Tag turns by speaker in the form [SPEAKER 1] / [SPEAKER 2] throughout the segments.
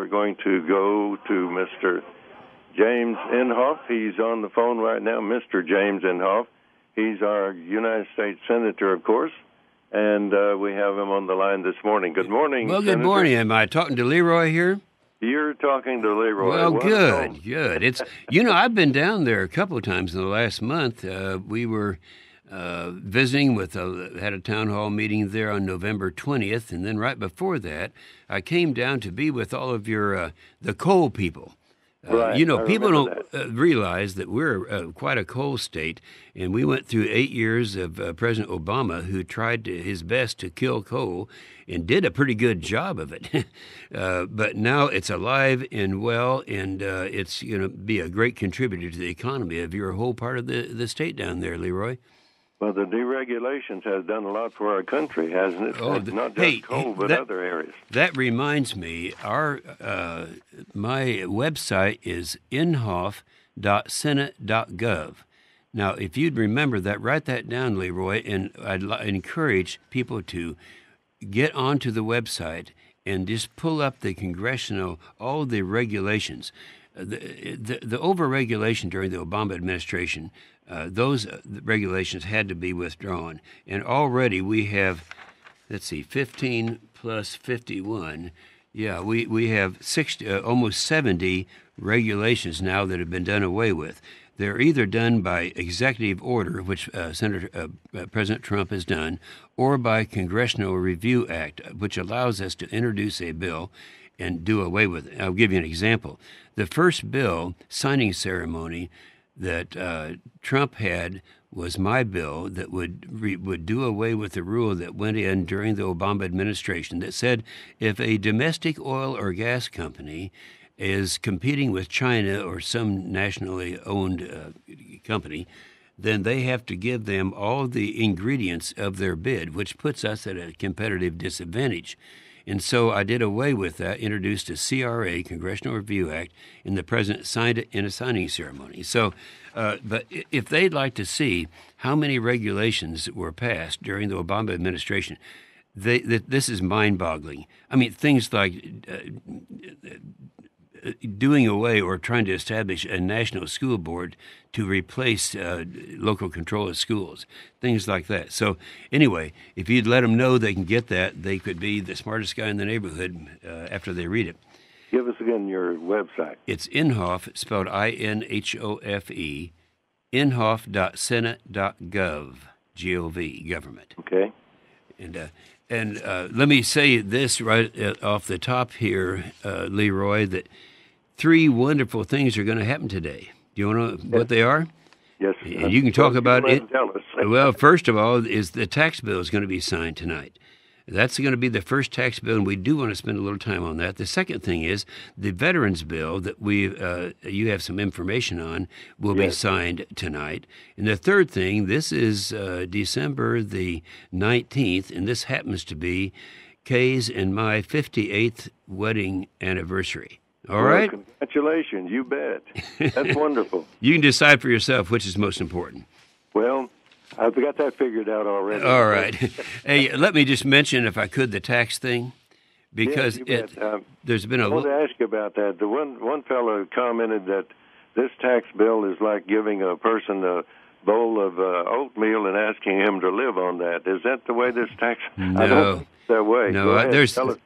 [SPEAKER 1] going to go to Mr. James Inhofe. He's on the phone right now, Mr. James Inhofe. He's our United States Senator, of course, and we have him on the line this morning. Good morning,
[SPEAKER 2] Well, good
[SPEAKER 1] Senator.
[SPEAKER 2] morning. Am I talking to LeRoy here?
[SPEAKER 1] You're talking to LeRoy.
[SPEAKER 2] Well, good. It's I've been down there a couple of times in the last month. We were visiting had a town hall meeting there on November 20th, and then right before that, I came down to be with all of your the coal people.
[SPEAKER 1] Right.
[SPEAKER 2] People don't realize that we're quite a coal state, and we went through 8 years of President Obama, who tried his best to kill coal and did a pretty good job of it. But now it's alive and well, and it's going to be a great contributor to the economy of your whole part of the state down there, LeRoy.
[SPEAKER 1] Well, the deregulations has done a lot for our country, hasn't it? Not just coal, but other areas.
[SPEAKER 2] That reminds me, my website is inhofe.senate.gov. Now, if you'd remember that, write that down, LeRoy, and I'd encourage people to get onto the website and just pull up all the regulations. The over-regulation during the Obama administration, those regulations had to be withdrawn. And already we have, 15 plus 51. Yeah, we have 60, almost 70 regulations now that have been done away with. They're either done by executive order, which President Trump has done, or by Congressional Review Act, which allows us to introduce a bill and do away with it. I'll give you an example. The first bill signing ceremony that Trump had was my bill that would do away with the rule that went in during the Obama administration that said if a domestic oil or gas company is competing with China or some nationally owned company, then they have to give them all the ingredients of their bid, which puts us at a competitive disadvantage. And so I did away with that, introduced a CRA, Congressional Review Act, and the president signed it in a signing ceremony. So, but if they'd like to see how many regulations were passed during the Obama administration, this is mind-boggling. I mean, things like doing away or trying to establish a national school board to replace local control of schools, things like that. So anyway, if you'd let them know they can get that, they could be the smartest guy in the neighborhood after they read it.
[SPEAKER 1] Give us again your website.
[SPEAKER 2] It's Inhofe, spelled INHOFE, inhofe.senate.gov, G-O-V, government.
[SPEAKER 1] Okay.
[SPEAKER 2] And let me say this right off the top here, LeRoy, that 3 wonderful things are going to happen today. Do you want to know what they are?
[SPEAKER 1] Yes.
[SPEAKER 2] And you can talk about it.
[SPEAKER 1] Tell us.
[SPEAKER 2] Well, first of all, is the tax bill is going to be signed tonight. That's going to be the first tax bill, and we do want to spend a little time on that. The second thing is the veterans bill that you have some information on will be signed tonight. And the third thing, this is December the 19th, and this happens to be Kay's and my 58th wedding anniversary. All right?
[SPEAKER 1] Congratulations, you bet. That's wonderful.
[SPEAKER 2] You can decide for yourself which is most important.
[SPEAKER 1] Well, I've got that figured out already.
[SPEAKER 2] All right. Hey, let me just mention, if I could, the tax thing, because there's been
[SPEAKER 1] I want to ask you about that. The one fellow commented that this tax bill is like giving a person a bowl of oatmeal and asking him to live on that. Is that the way this tax?
[SPEAKER 2] No.
[SPEAKER 1] I don't think it's that way.
[SPEAKER 2] No,
[SPEAKER 1] Go ahead.
[SPEAKER 2] tell
[SPEAKER 1] us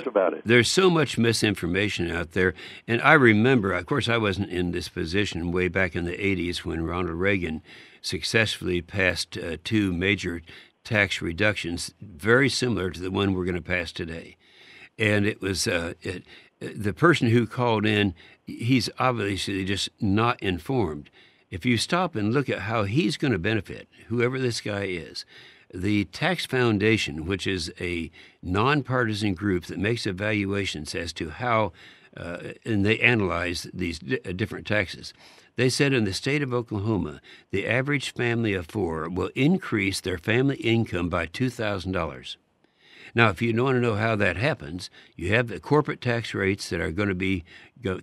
[SPEAKER 1] about it.
[SPEAKER 2] There's so much misinformation out there. And I remember, of course, I wasn't in this position way back in the 80s when Ronald Reagan successfully passed 2 major tax reductions, very similar to the one we're going to pass today. And it was the person who called in, he's obviously just not informed. If you stop and look at how he's going to benefit, whoever this guy is, the Tax Foundation, which is a nonpartisan group that makes evaluations as to how, and they analyze these different taxes. They said in the state of Oklahoma, the average family of 4 will increase their family income by $2,000. Now, if you want to know how that happens, you have the corporate tax rates that are going to be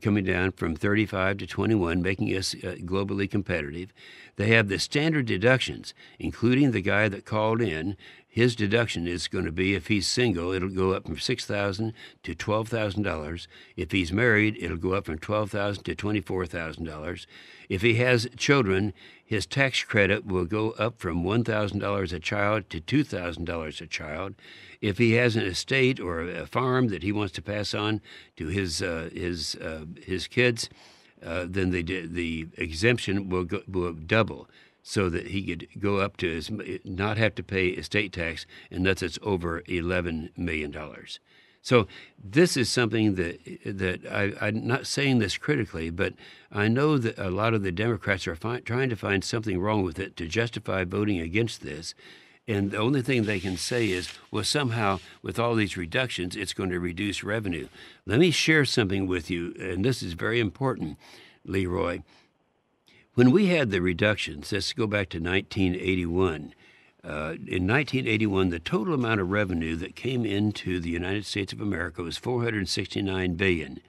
[SPEAKER 2] coming down from 35 to 21, making us globally competitive. They have the standard deductions, including the guy that called in. his deduction is going to be, if he's single, it'll go up from $6,000 to $12,000. If he's married, it'll go up from $12,000 to $24,000. If he has children, his tax credit will go up from $1,000 a child to $2,000 a child. If he has an estate or a farm that he wants to pass on to his kids, then the exemption will double, so that he could go up to not have to pay estate tax unless it's over $11 million. So this is something that I'm not saying this critically, but I know that a lot of the Democrats are trying to find something wrong with it to justify voting against this. And the only thing they can say is, well, somehow with all these reductions, it's going to reduce revenue. Let me share something with you, and this is very important, LeRoy. When we had the reductions, let's go back to 1981. In 1981, the total amount of revenue that came into the United States of America was $469 billion.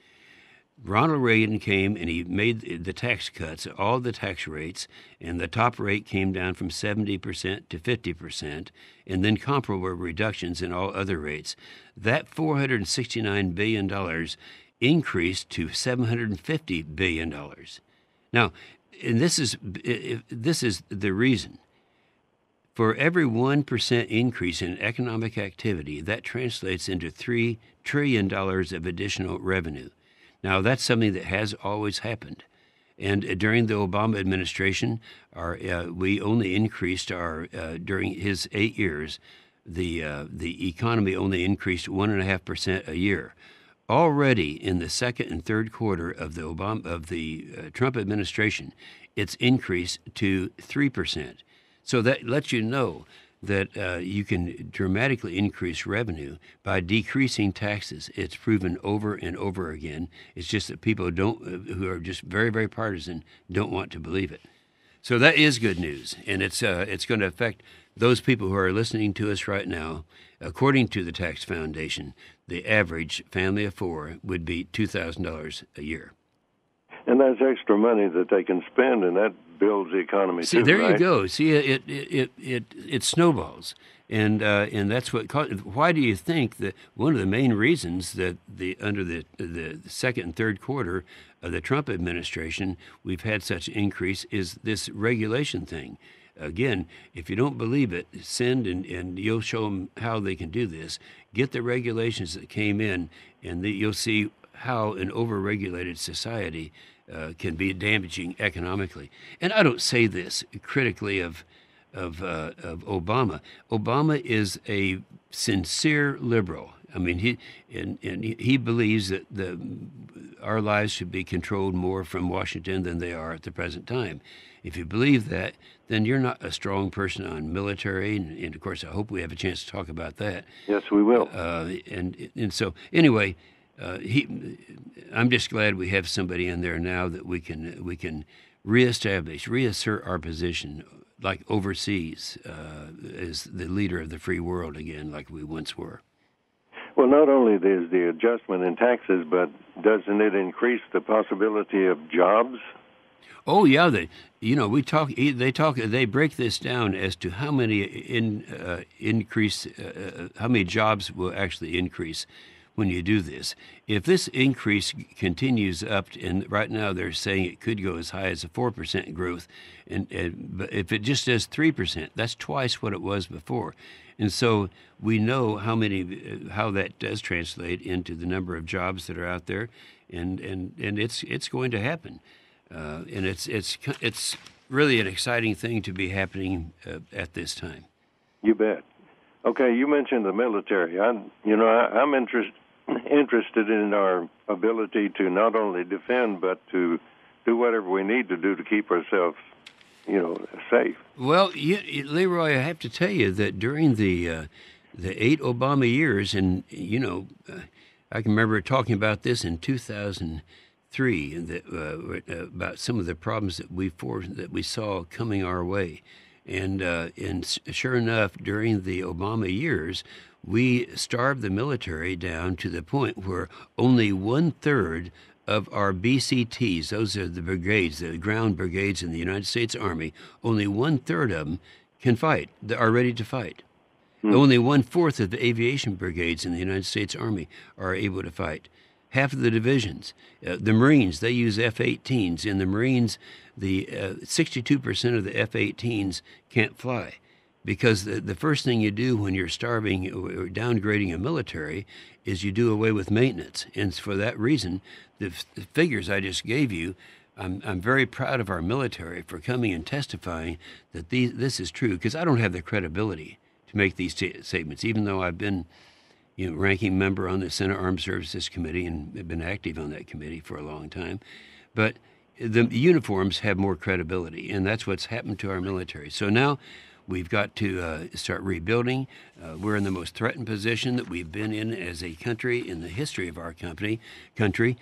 [SPEAKER 2] Ronald Reagan came and he made the tax cuts, all the tax rates, and the top rate came down from 70% to 50%, and then comparable reductions in all other rates. That $469 billion increased to $750 billion. Now, and this is the reason. For every 1% increase in economic activity, that translates into $3 trillion of additional revenue. Now, that's something that has always happened. And during the Obama administration, we only increased during his 8 years, the economy only increased 1.5% a year. Already in the second and third quarter of the Trump administration, it's increased to 3%. So that lets you know that you can dramatically increase revenue by decreasing taxes. It's proven over and over again. It's just that people who are just very, very partisan, don't want to believe it. So that is good news, and it's going to affect those people who are listening to us right now. According to the Tax Foundation, the average family of four would be $2,000 a year.
[SPEAKER 1] And that's extra money that they can spend, and that builds the economy.
[SPEAKER 2] See,
[SPEAKER 1] too,
[SPEAKER 2] there
[SPEAKER 1] right?
[SPEAKER 2] you go. See, it snowballs, and that's what. Why do you think that one of the main reasons that under the second and third quarter of the Trump administration we've had such increase is this regulation thing? Again, if you don't believe it, send and you'll show them how they can do this. Get the regulations that came in, and you'll see how an over-regulated society can be damaging economically. And I don't say this critically of Obama. Obama is a sincere liberal. I mean, he believes that our lives should be controlled more from Washington than they are at the present time. If you believe that, then you're not a strong person on military, and of course, I hope we have a chance to talk about that.
[SPEAKER 1] Yes, we will.
[SPEAKER 2] And so anyway, I'm just glad we have somebody in there now that we can reassert our position, like overseas, as the leader of the free world again, like we once were.
[SPEAKER 1] Well, not only is the adjustment in taxes, but doesn't it increase the possibility of jobs?
[SPEAKER 2] Oh yeah, they break this down as to how many how many jobs will actually increase when you do this. If this increase continues up, and right now they're saying it could go as high as a 4% growth, but if it just does 3%, that's twice what it was before. And so we know how that does translate into the number of jobs that are out there, and it's going to happen. And it's really an exciting thing to be happening at this time.
[SPEAKER 1] You bet. Okay, you mentioned the military. I'm interested in our ability to not only defend but to do whatever we need to do to keep ourselves, safe.
[SPEAKER 2] Well, LeRoy, I have to tell you that during the 8 Obama years, and I can remember talking about this in 2003, and about some of the problems that we saw coming our way, and sure enough, during the Obama years, we starved the military down to the point where only 1/3 of our BCTs, those are the brigades, the ground brigades in the United States Army, only 1/3 of them can fight, are ready to fight. Only 1/4 of the aviation brigades in the United States Army are able to fight. Half of the divisions. The Marines, they use F-18s. In the Marines, the 62% of the F-18s can't fly because the first thing you do when you're starving or downgrading a military is you do away with maintenance. And for that reason, the figures I just gave you, I'm very proud of our military for coming and testifying that this is true, because I don't have the credibility to make these statements, even though I've been ranking member on the Senate Armed Services Committee and have been active on that committee for a long time. But the uniforms have more credibility, and that's what's happened to our military. So now we've got to start rebuilding. We're in the most threatened position that we've been in as a country in the history of our country.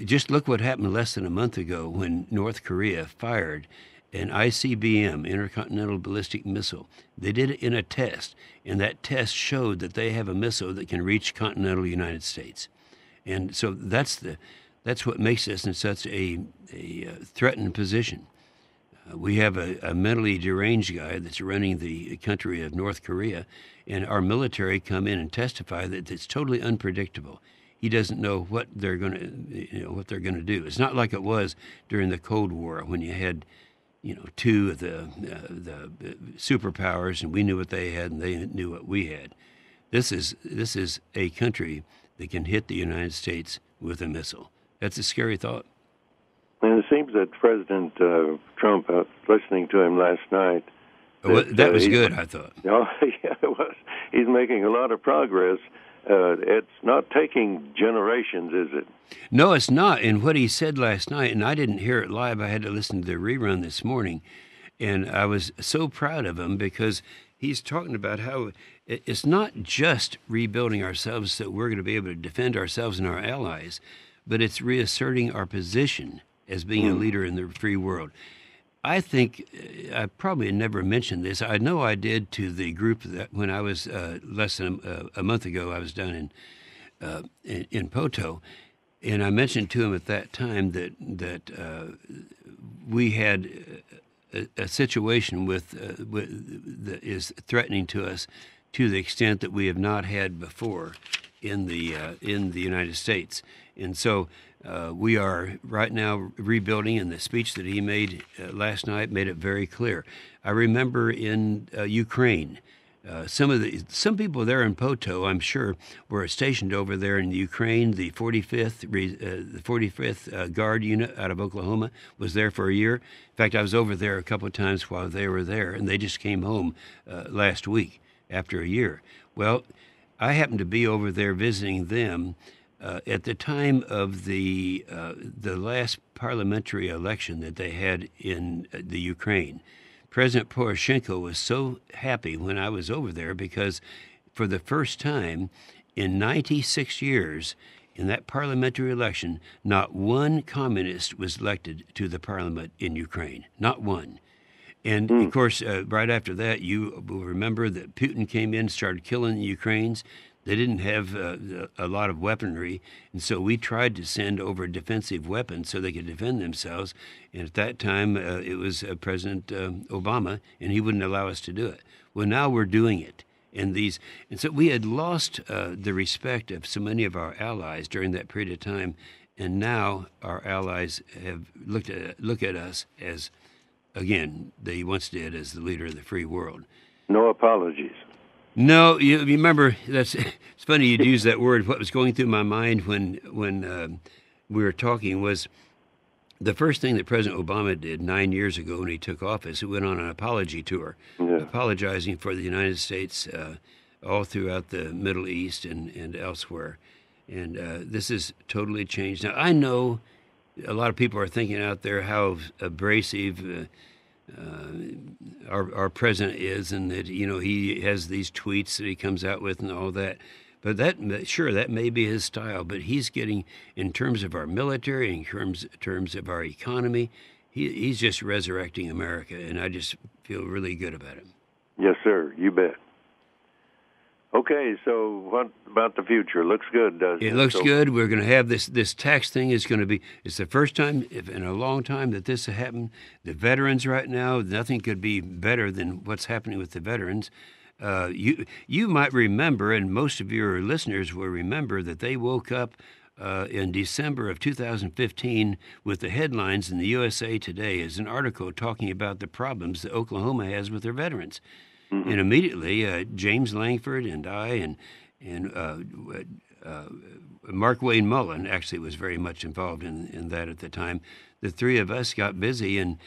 [SPEAKER 2] Just look what happened less than a month ago when North Korea fired an ICBM, Intercontinental Ballistic Missile. They did it in a test, and that test showed that they have a missile that can reach continental United States. And so that's what makes us in such a threatened position. We have a mentally deranged guy that's running the country of North Korea, and our military come in and testify that it's totally unpredictable. He doesn't know what they're going to do. It's not like it was during the Cold War when you had two of the superpowers, and we knew what they had, and they knew what we had. This is a country that can hit the United States with a missile. That's a scary thought.
[SPEAKER 1] And it seems that President Trump, listening to him last night,
[SPEAKER 2] that was good, I thought.
[SPEAKER 1] Oh, yeah, it was. He's making a lot of progress. It's not taking generations, is it?
[SPEAKER 2] No, it's not. And what he said last night, and I didn't hear it live, I had to listen to the rerun this morning, and I was so proud of him because he's talking about how it's not just rebuilding ourselves so we're going to be able to defend ourselves and our allies, but it's reasserting our position as being a leader in the free world. I think I probably never mentioned this. I know I did to the group that when I was less than a month ago, I was down in Poteau, and I mentioned to him at that time that we had a situation that is threatening to us to the extent that we have not had before in the United States, and so. We are right now rebuilding, and the speech that he made last night made it very clear. I remember in Ukraine, some people there in Poteau, I'm sure, were stationed over there in Ukraine. The 45th Guard Unit out of Oklahoma was there for a year. In fact, I was over there a couple of times while they were there, and they just came home last week after a year. Well, I happened to be over there visiting them. At the time of the last parliamentary election that they had in the Ukraine, President Poroshenko was so happy when I was over there because for the first time in 96 years in that parliamentary election, not one communist was elected to the parliament in Ukraine, not one. And, of course, right after that, you will remember that Putin came in and started killing the Ukrainians. They didn't have a lot of weaponry, and so we tried to send over defensive weapons so they could defend themselves. And at that time, it was President Obama, and he wouldn't allow us to do it. Well, now we're doing it. And so we had lost the respect of so many of our allies during that period of time, and now our allies have look at us as, again, they once did as the leader of the free world.
[SPEAKER 1] No apologies.
[SPEAKER 2] No, you remember, it's funny you'd use that word. What was going through my mind when we were talking was the first thing that President Obama did 9 years ago when he took office. He went on an apology tour, apologizing for the United States all throughout the Middle East and elsewhere. And this has totally changed. Now, I know a lot of people are thinking out there how abrasive our president is, and that he has these tweets that he comes out with and all that. But that may be his style. But he's getting, in terms of our military, in terms of our economy, he's just resurrecting America, and I just feel really good about it.
[SPEAKER 1] Yes, sir. You bet. Okay, so what about the future? Looks good, doesn't it?
[SPEAKER 2] It looks good. We're going to have this tax thing is going to be, it's the first time in a long time that this has happened. The veterans right now, nothing could be better than what's happening with the veterans. You might remember, and most of your listeners will remember, that they woke up in December of 2015 with the headlines in the USA Today as an article talking about the problems that Oklahoma has with their veterans. Mm-hmm. And immediately, James Langford and I and Mark Wayne Mullen actually was very much involved in that at the time. The three of us got busy and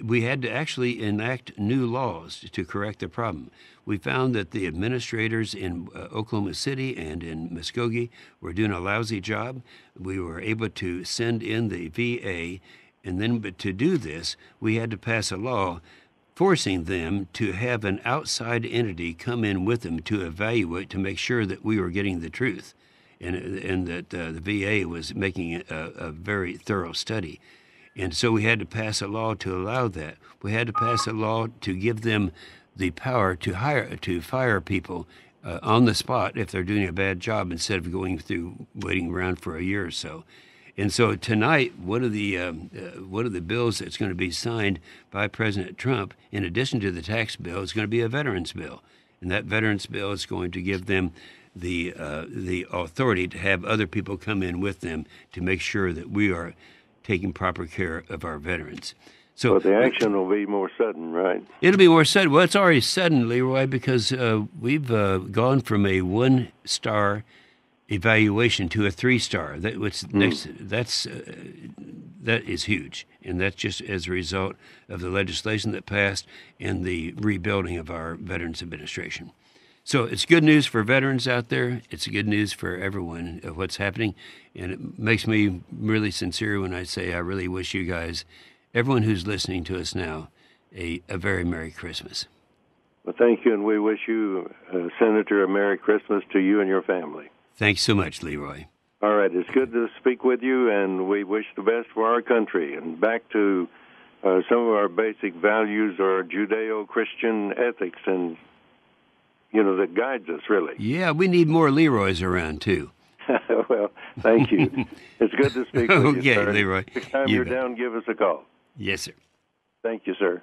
[SPEAKER 2] we had to actually enact new laws to correct the problem. We found that the administrators in Oklahoma City and in Muskogee were doing a lousy job. We were able to send in the VA, and then but to do this, we had to pass a law forcing them to have an outside entity come in with them to evaluate, to make sure that we were getting the truth, and that the VA was making a very thorough study. And so we had to pass a law to allow that. We had to pass a law to give them the power to fire people on the spot if they're doing a bad job, instead of waiting around for a year or so. And so tonight, one of the bills that's going to be signed by President Trump, in addition to the tax bill, is going to be a veterans bill, and that veterans bill is going to give them the authority to have other people come in with them to make sure that we are taking proper care of our veterans. So
[SPEAKER 1] the action will be more sudden, right?
[SPEAKER 2] It'll be more sudden. Well, it's already sudden, LeRoy, because we've gone from a 1-star evaluation to a 3-star. That is huge, and that's just as a result of the legislation that passed and the rebuilding of our Veterans Administration. So it's good news for veterans out there. It's good news for everyone of what's happening, and it makes me really sincere when I say I really wish you guys, everyone who's listening to us now, a very Merry Christmas.
[SPEAKER 1] Well, thank you, and we wish you, Senator, a Merry Christmas to you and your family.
[SPEAKER 2] Thanks so much, LeRoy.
[SPEAKER 1] All right, it's good to speak with you, and we wish the best for our country. And back to some of our basic values, our Judeo-Christian ethics, and that guides us, really.
[SPEAKER 2] Yeah, we need more LeRoys around, too.
[SPEAKER 1] Well, thank you. It's good to speak with you, sir.
[SPEAKER 2] Okay, LeRoy.
[SPEAKER 1] Next time you're down, give us a call.
[SPEAKER 2] Yes, sir.
[SPEAKER 1] Thank you, sir.